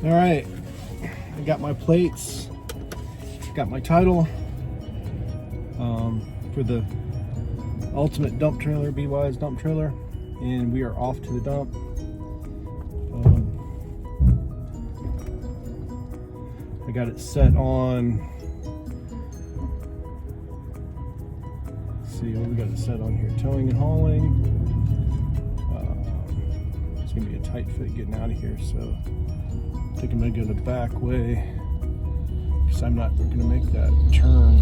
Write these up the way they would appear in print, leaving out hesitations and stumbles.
All right, I got my plates, got my title for the ultimate dump trailer, BY's dump trailer, and we are off to the dump. I got it set on, let's see what we got it set on here, towing and hauling. It's gonna be a tight fit getting out of here, so I think I'm gonna go the back way because I'm not gonna make that turn.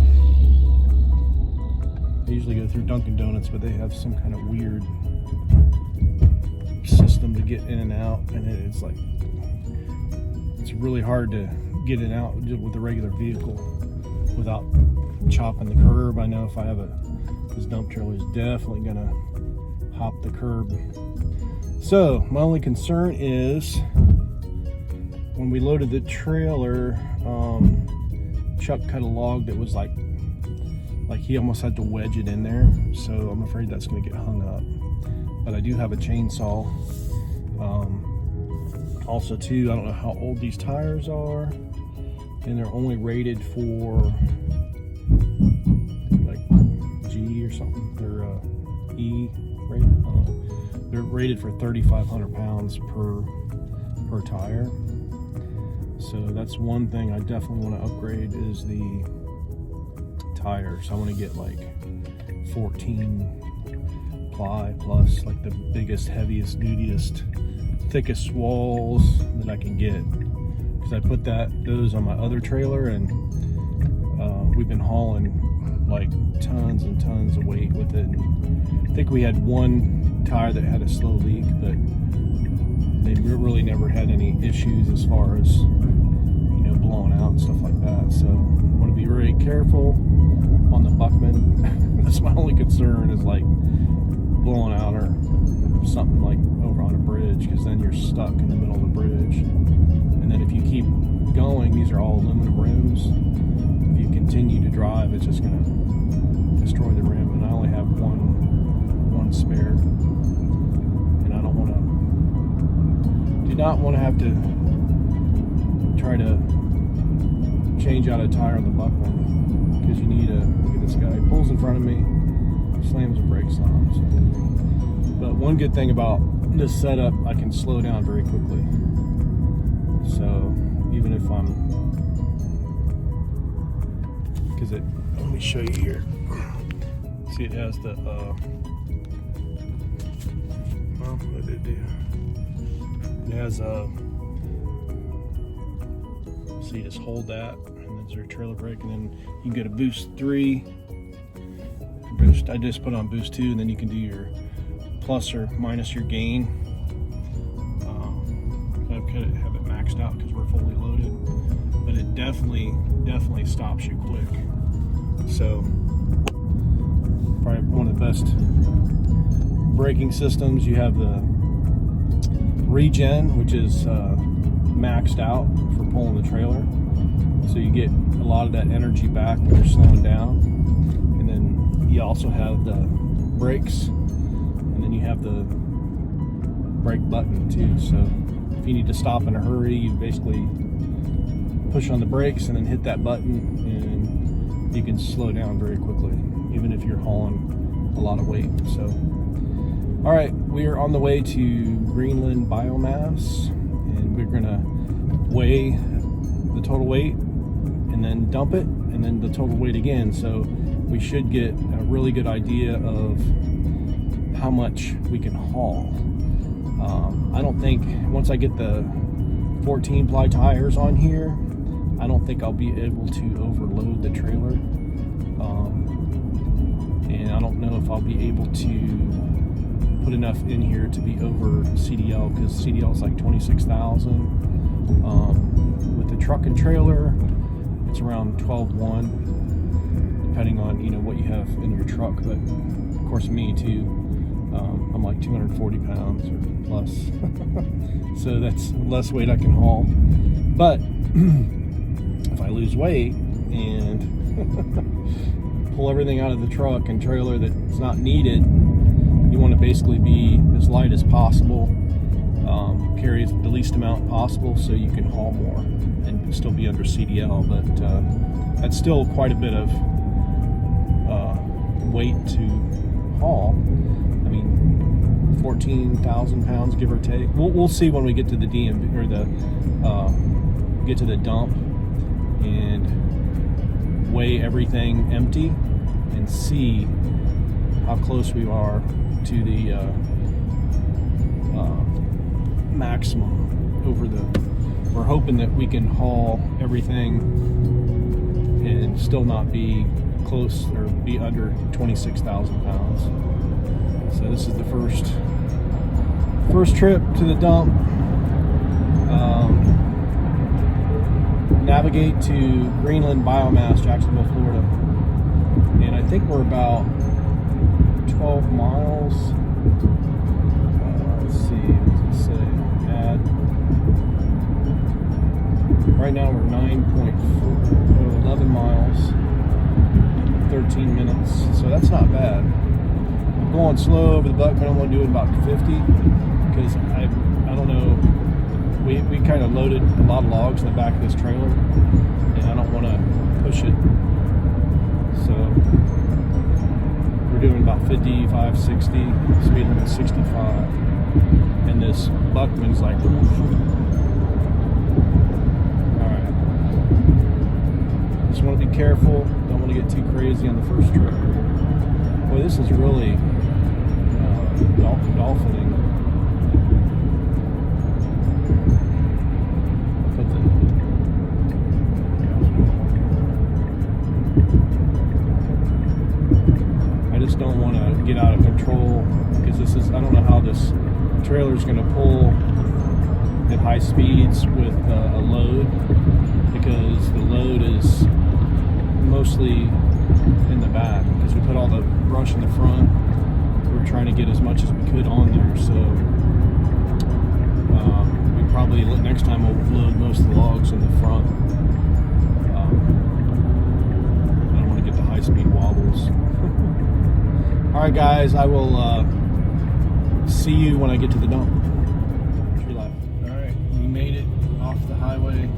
I usually go through Dunkin' Donuts, but they have some kind of weird system to get in and out, and it's like, it's really hard to get in and out with a regular vehicle without chopping the curb. I know if I have this dump trailer is definitely gonna hop the curb. So my only concern is when we loaded the trailer, Chuck cut a log that was like he almost had to wedge it in there, so I'm afraid that's going to get hung up. But I do have a chainsaw. Also too, I don't know how old these tires are, and they're only rated for like G or something. They're E rated. They're rated for 3,500 pounds per tire. So that's one thing I definitely want to upgrade is the tires. I want to get like 14 ply plus, like the biggest, heaviest, dutiest, thickest walls that I can get, because I put those on my other trailer, and we've been hauling like tons and tons of weight with it. And I think we had one tire that had a slow leak, but they really never had any issues as far as, you know, blowing out and stuff like that. So I want to be very careful on the Buckman. That's my only concern, is like blowing out or something like over on a bridge, because then you're stuck in the middle of the bridge. And then if you keep going, these are all aluminum rims. If you continue to drive, it's just going to destroy the rim. And I only have one spare, and I don't want to, do not want to have to try to change out a tire on the Buckman, because you need look at this guy, he pulls in front of me, slams the brakes on. So. But one good thing about this setup, I can slow down very quickly. So even if I'm, because it, let me show you here. See, it has the, well, what did it do? It has a, so you just hold that, and then there's a trailer brake, and then you can go to boost 3. Boost, I just put on boost 2, and then you can do your plus or minus your gain. I could have it maxed out because we're fully loaded, but it definitely stops you quick. So probably one of the best braking systems. You have the regen, which is maxed out for pulling the trailer, so you get a lot of that energy back when you're slowing down. And then you also have the brakes, and then you have the brake button too. So if you need to stop in a hurry, you basically push on the brakes and then hit that button, and you can slow down very quickly, even if you're hauling a lot of weight. So all right, we are on the way to Greenland Biomass, and we're gonna weigh the total weight and then dump it, and then the total weight again. So we should get a really good idea of how much we can haul. I don't think, once I get the 14 ply tires on here, I don't think I'll be able to overload the trailer. And I don't know if I'll be able to put enough in here to be over CDL, because CDL is like 26,000. With the truck and trailer, it's around 12.1, depending on, you know, what you have in your truck. But of course, me too, I'm like 240 pounds or plus. So that's less weight I can haul. But if I lose weight and pull everything out of the truck and trailer that's not needed, you want to basically be as light as possible carries the least amount possible so you can haul more and still be under CDL, but that's still quite a bit of weight to haul. I mean, 14,000 pounds, give or take. We'll see when we get to the DMV, or get to the dump and weigh everything empty and see how close we are to the maximum over the. We're hoping that we can haul everything and still not be close or be under 26,000 pounds. So this is the first trip to the dump. Navigate to Greenland Biomass, Jacksonville, Florida, and I think we're about 12 miles. Let's see, what does it say? Add. Right now we're 11 miles, 13 minutes, so that's not bad. I'm going slow over the buck, but I'm going to do it about 50 because I don't know. We kind of loaded a lot of logs in the back of this trailer, and I don't want to push it. So we're doing about 55, 60, speed limit 65, and this Buckman's like, all right. Just want to be careful. Don't want to get too crazy on the first trip. Boy, this is really dolphining. I just don't want to get out of control because I don't know how this trailer is going to pull at high speeds with a load, because the load is mostly in the back because we put all the brush in the front. We're trying to get as much as we could on there, so we probably next time we'll load most of the logs in the front. I don't want to get the high speed wobbles. All right, guys, I will see you when I get to the dump. All right, we made it off the highway.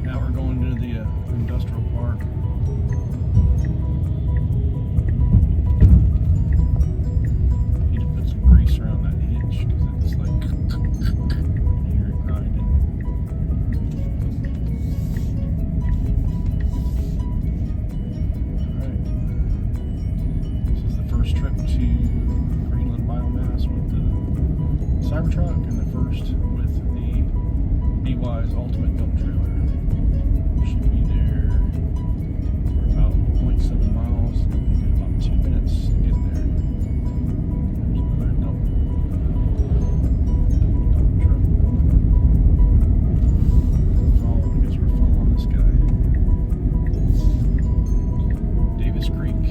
Now we're going to the industrial park. Need to put some grease around that hitch because it's like you hear it grinding. All right, this is the first trip to Greenland Biomass with the Cybertruck, and the first with the BY's Ultimate Dump Trailer. Should be there for about 0.7 miles. In about 2 minutes to get there. There's another dump truck. I guess we're following this guy. Davis Creek.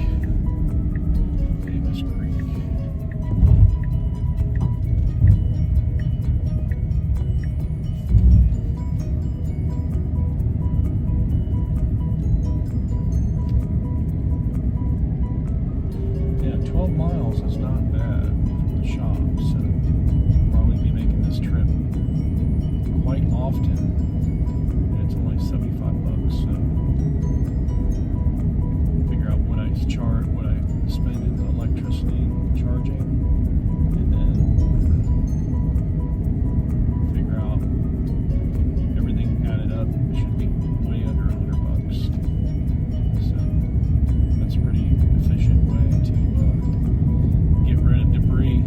Yeah, 12 miles is not bad from the shop, so I'll probably be making this trip quite often. And it's only $75, so figure out what I spend in electricity charging, and then figure out everything added up. It should be way under $100. So that's a pretty efficient way to get rid of debris.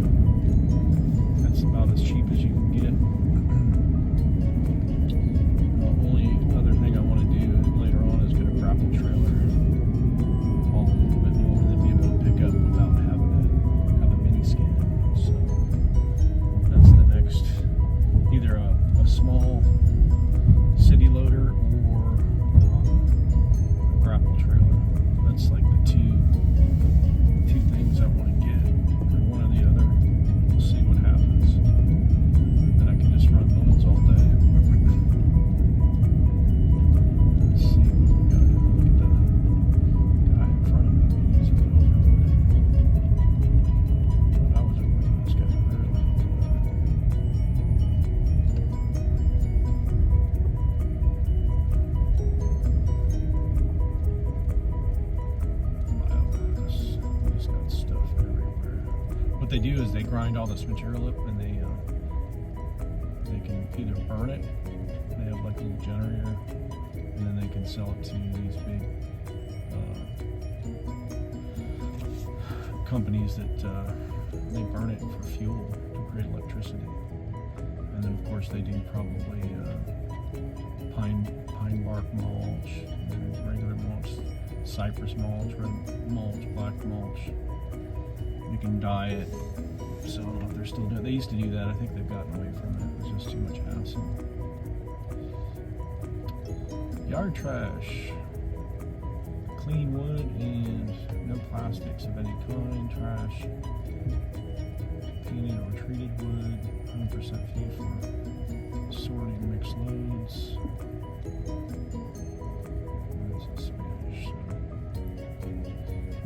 That's about as cheap as you can get. The only other thing I want to do later on is get a grapple trailer, haul a little bit more, and then be able to pick up without having to have a mini scan. So that's the next, either a small city loader or a grapple trailer. That's like the two things I want to get, or one or the other. We'll see what happens. Then I can just run loads all day. Let's see what we got. Look at the guy in front of me. He's overloaded. I was overloaded. This guy's really overloaded. they do is they grind all this material up, and they can either burn it. They have like a little generator, and then they can sell it to these big companies that they burn it for fuel to create electricity. And then of course they do probably pine bark mulch, regular mulch, cypress mulch, red mulch, black mulch. You can dye it. So I don't know if they're still doing it. They used to do that. I think they've gotten away from it. It was just too much hassle. Yard trash. Clean wood and no plastics of any kind. Trash. Painted or treated wood. 100% fee for sorting mixed loads. That's in Spanish. So.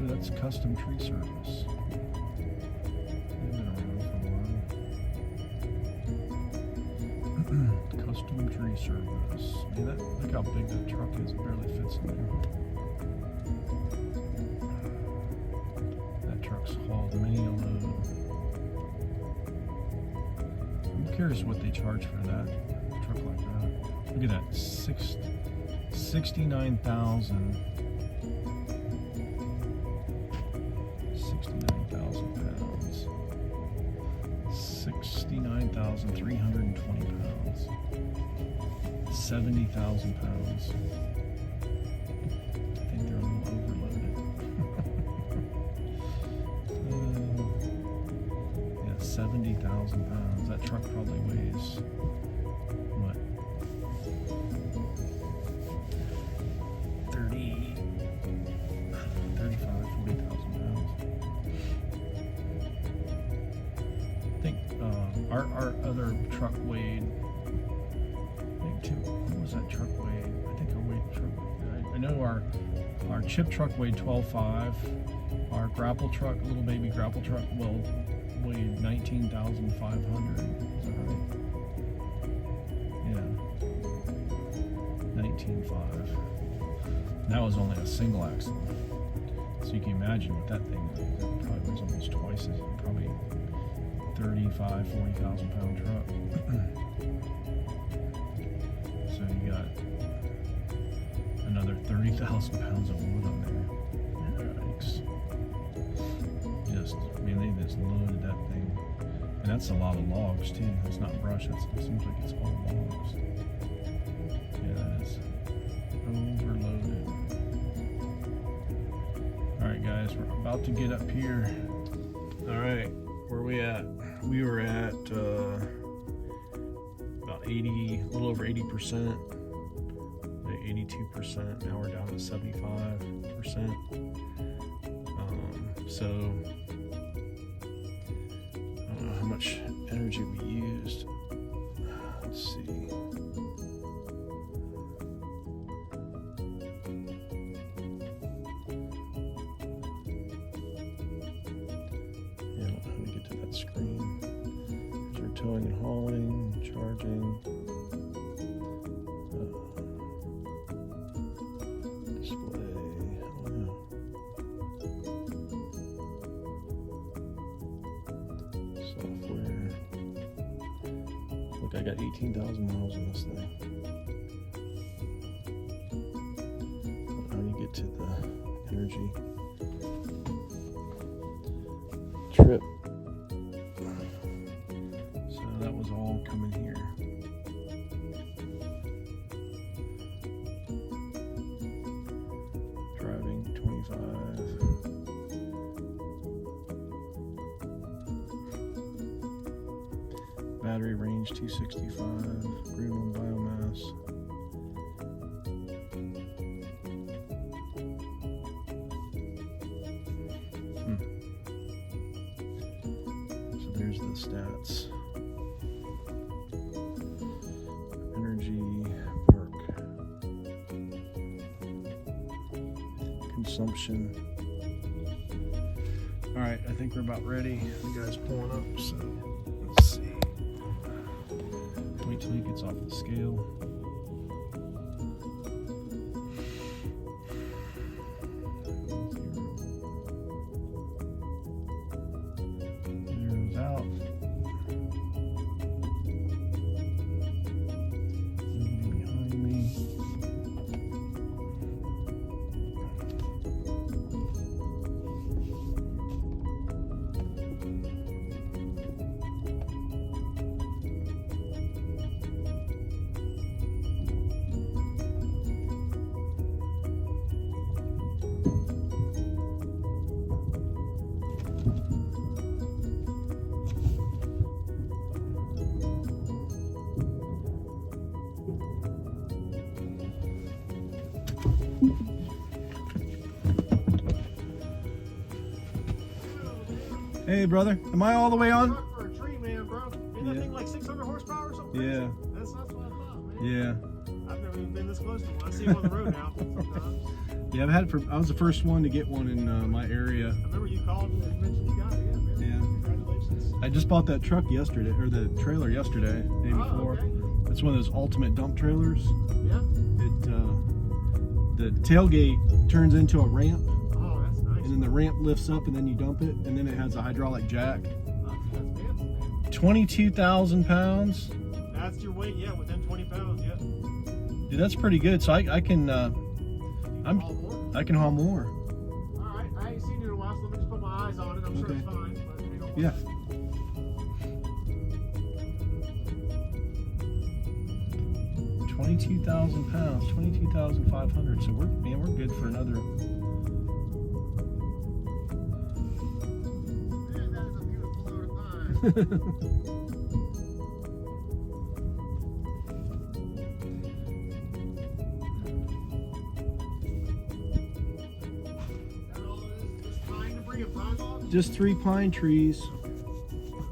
Ooh, that's custom tree service. They've been around for a while. Custom tree service. Man, look how big that truck is. It barely fits in there. That truck's hauled many a load. I'm curious what they charge for that truck like that. Look at that, 69,000. 69,000 pounds. 69,320 pounds. 70,000 pounds. I think they're a little overloaded. Yeah, 70,000 pounds. That truck probably weighs, what? 40,000 pounds. I think our other truck weighed, what was that truck weighed? I think our weight truck, I know our chip truck weighed 12.5. Our grapple truck, little baby grapple truck, weighed 19,500. Is that right? Yeah. 19.5. That was only a single axle. So you can imagine what that thing weighs. It probably was almost twice as, probably 40,000 pound truck. So you got another 30,000 pounds of wood on there. Yikes. They just loaded that thing. And that's a lot of logs too. It's not brush, it seems like it's all logs. Yeah, that is overloaded. Alright guys, we're about to get up here. Alright, where are we at? We were at about 80, a little over 80%, 82%. Now we're down to 75%. So I don't know how much energy we used. Let's see. Let me get to that screen. Here's our towing and hauling, charging. Display. Oh, no. Software. Look, I got 18,000 miles on this thing. How do you get to the energy? Trip. So that was all coming here. Driving 25. Battery range 265. Green on biomass. There's the stats. Energy, perk, consumption. All right, I think we're about ready. The guy's pulling up, so let's see. Wait till he gets off the scale. There Hey, brother. Am I all the way on? For a tree man, bro. Ain't that thing like 600 horsepower or something? Yeah. That's what I thought, man. Yeah. I've never even been this close to one. I see him on the road now. Yeah, I've had I was the first one to get one in my area. I remember you called and mentioned you got it. Yeah, man. Yeah. Congratulations. I just bought that truck yesterday, or the trailer yesterday, day before. Okay. It's one of those ultimate dump trailers. Yeah. The tailgate turns into a ramp, Oh, that's nice. and then the ramp lifts up, and then you dump it, and then it has a hydraulic jack. That's fancy, man. 22,000 pounds. That's your weight, yeah, within 20 pounds, yeah. Dude, that's pretty good. So I can Haul more? I can haul more. All right, I ain't seen you in a while, so let me just put my eyes on it. I'm sure it's fine. But hang on one Yeah. second. 22,000 pounds, 22,500. So we're good for another. Man, that is a beautiful load of pine. Just 3 pine trees.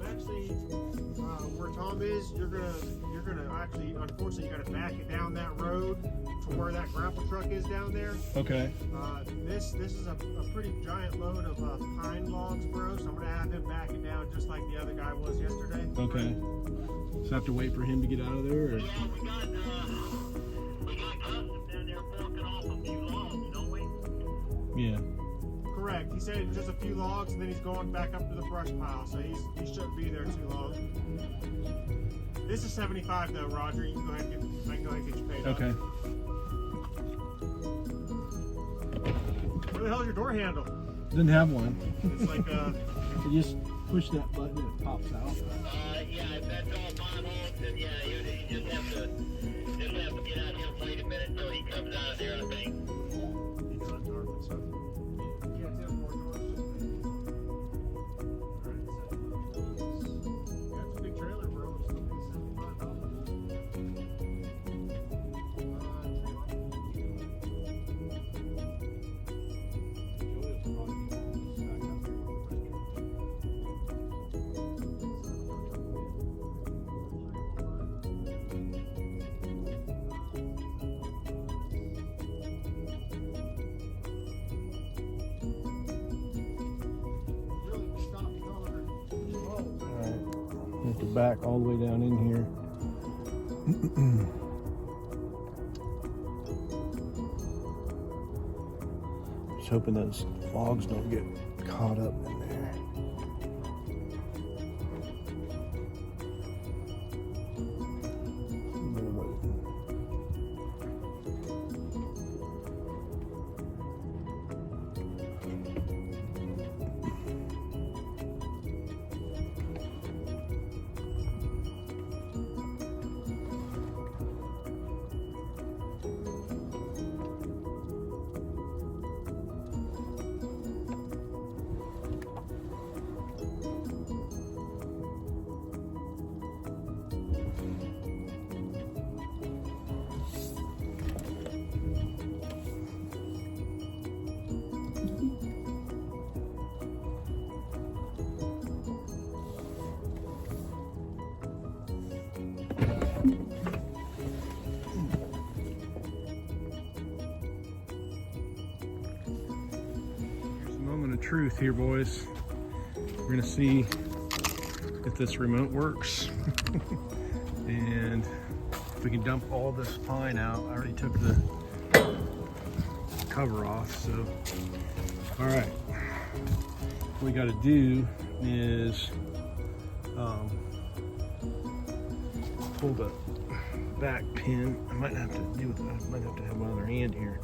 Actually, where Tom is, you're gonna actually, unfortunately, you gotta back it down that road to where that grapple truck is down there. Okay. This is a pretty giant load of pine logs, bro. So I'm gonna have him back it down just like the other guy was yesterday. Okay. So I have to wait for him to get out of there. Or? Yeah, we got custom down there forking off a few logs, don't we? Yeah. Correct. He said just a few logs, and then he's going back up to the brush pile, so he shouldn't be there too long. This is 75 though, Roger. You can go ahead and I can go ahead and get you paid Okay. up. Where the hell is your door handle? Didn't have one. It's like You just push that button and it pops out. Yeah, if that's all potholes, then yeah, you just have to get out here and wait a minute until he comes out of there, I think. it's not dark and stuff. Yeah, it's more doors. Yeah, it's a big trailer, bro. It's still Have to back all the way down in here. Just hoping those logs don't get caught up in there. Truth here, boys. We're gonna see if this remote works and if we can dump all this pine out. I already took the cover off, so all right, what we got to do is pull the back pin. I might have to have my other hand here.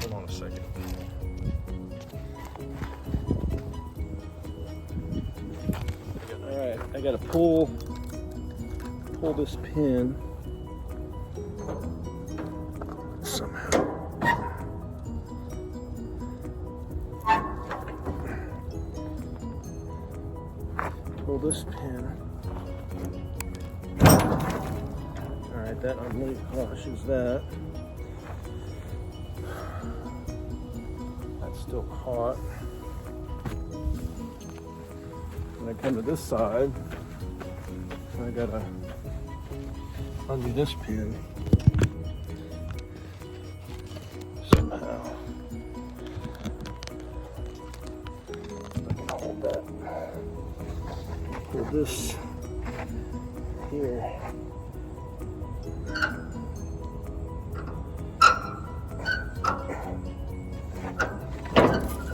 Hold on a second. Alright, I gotta pull this pin somehow. Pull this pin. Alright, that unleashes that. That's still hot. When I come to this side, I gotta undo this pin somehow. I can hold that. Hold this here.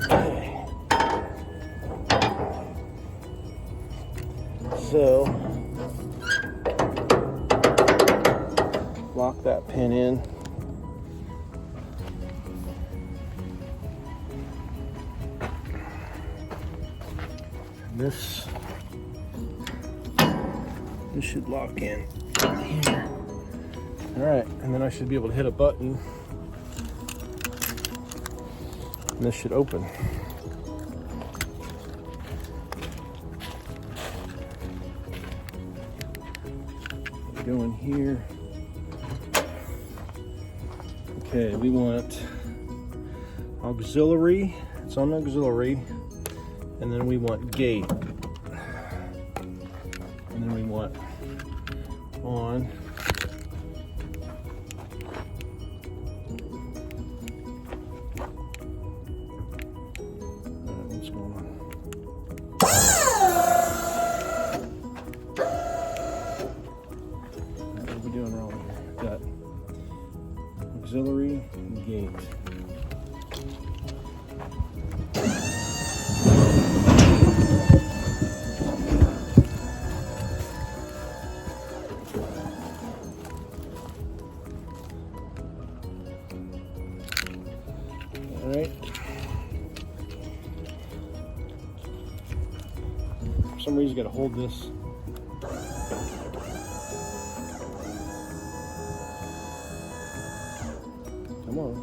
Okay. So lock that pin in. And this should lock in here. All right, and then I should be able to hit a button and this should open. Go in here. Okay, we want auxiliary. It's on auxiliary. And then we want gate. And then we want on. What's going on? What are we doing wrong here? We've got auxiliary and gate. All right. For some reason, you got to hold this. Come on.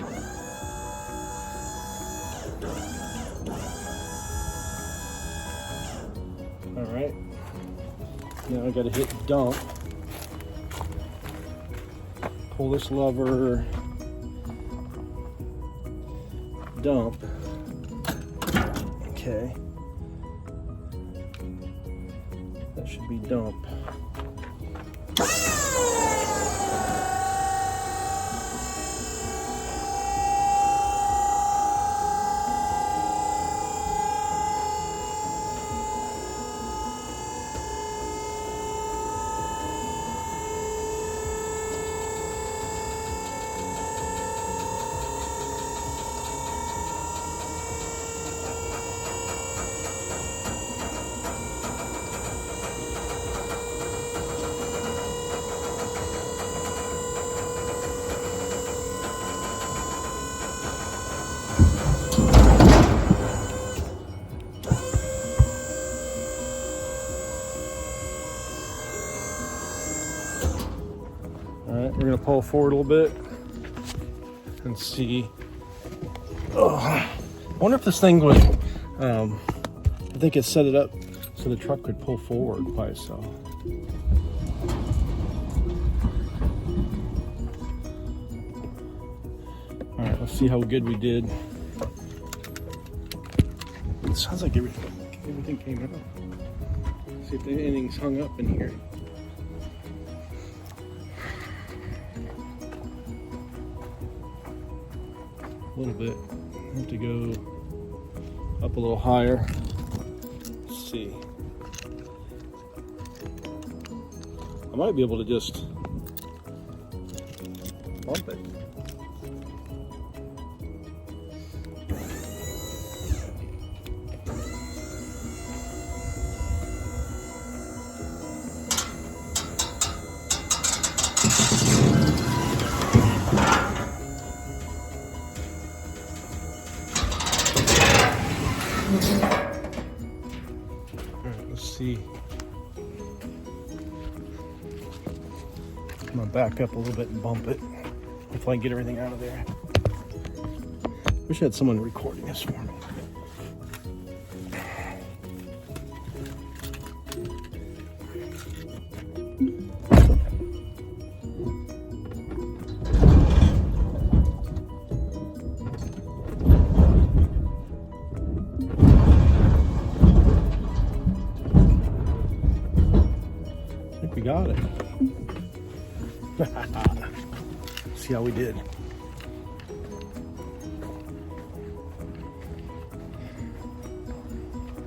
All right. Now I got to hit dump. Pull this lever. Dump. Okay. That should be dump. Alright, we're going to pull forward a little bit and see. Oh, I wonder if this thing would, I think it set it up so the truck could pull forward by itself. Alright, let's see how good we did. It sounds like everything came out. See if anything's hung up in here. A little bit. I have to go up a little higher. Let's see. I might be able to just bump it. Alright, let's see. I'm gonna back up a little bit and bump it. Hopefully I can get everything out of there. Wish I had someone recording this for me. got it. See how we did. I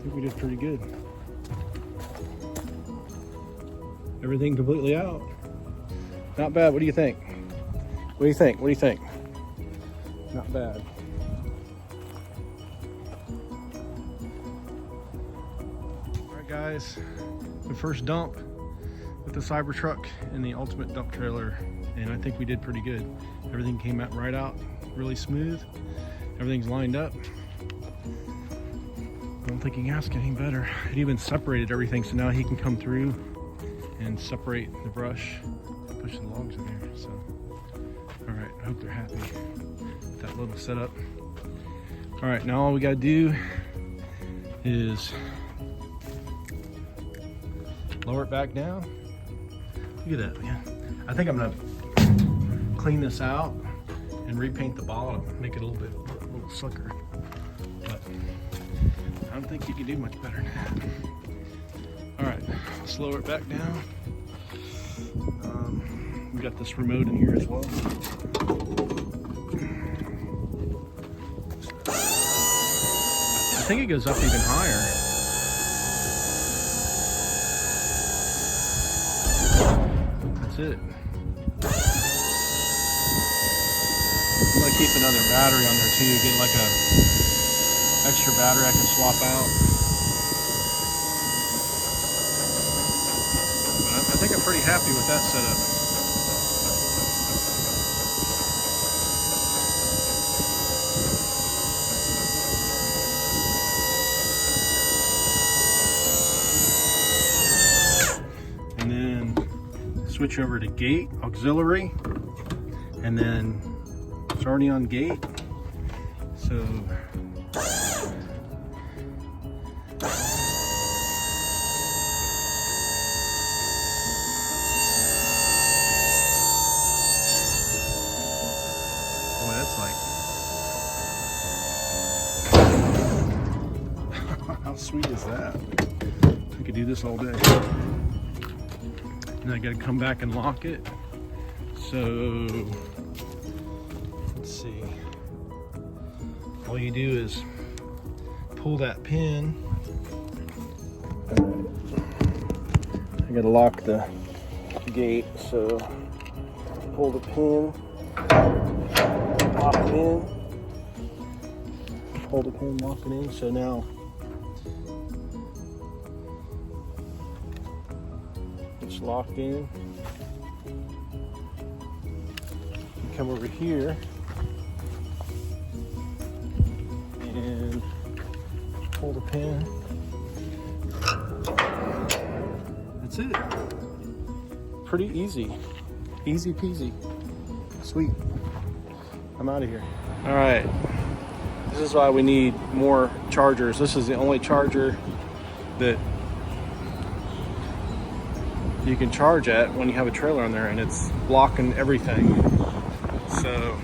think we did pretty good. Everything completely out. Not bad. What do you think? What do you think? What do you think? Not bad. All right, guys. The first dump with the Cybertruck and the ultimate dump trailer, and I think we did pretty good. Everything came out right out, really smooth. Everything's lined up. I don't think he can ask any better. It even separated everything, so now he can come through and separate the brush, push the logs in there. So, all right, I hope they're happy with that little setup. All right, now all we gotta do is lower it back down. Look at that, man. I think I'm gonna clean this out and repaint the bottom, make it a little slicker. But I don't think you can do much better than that. All right, let's lower it back down. We got this remote in here as well. I think it goes up even higher. That's it. I'm gonna keep another battery on there too, get like a extra battery I can swap out. But I think I'm pretty happy with that setup. And then switch over to gate, auxiliary, and then it's already on gate. So boy, that's like how sweet is that? I could do this all day. And I gotta come back and lock it. So let's see. All you do is pull that pin. I gotta lock the gate, so pull the pin, lock it in, pull the pin, lock it in. So now it's locked in. You come over here and pull the pin. That's it. Pretty easy. Easy peasy. Sweet. I'm out of here. All right. This is why we need more chargers. This is the only charger that you can charge at when you have a trailer on there, and it's blocking everything. So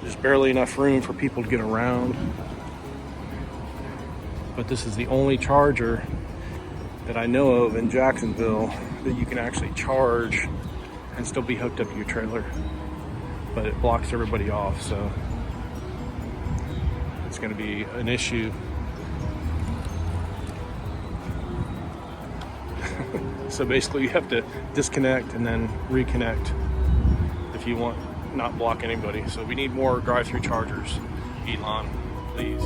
there's barely enough room for people to get around. But this is the only charger that I know of in Jacksonville that you can actually charge and still be hooked up to your trailer. But it blocks everybody off, so it's gonna be an issue. So basically you have to disconnect and then reconnect if you want not block anybody. So we need more drive-through chargers. Elon, please.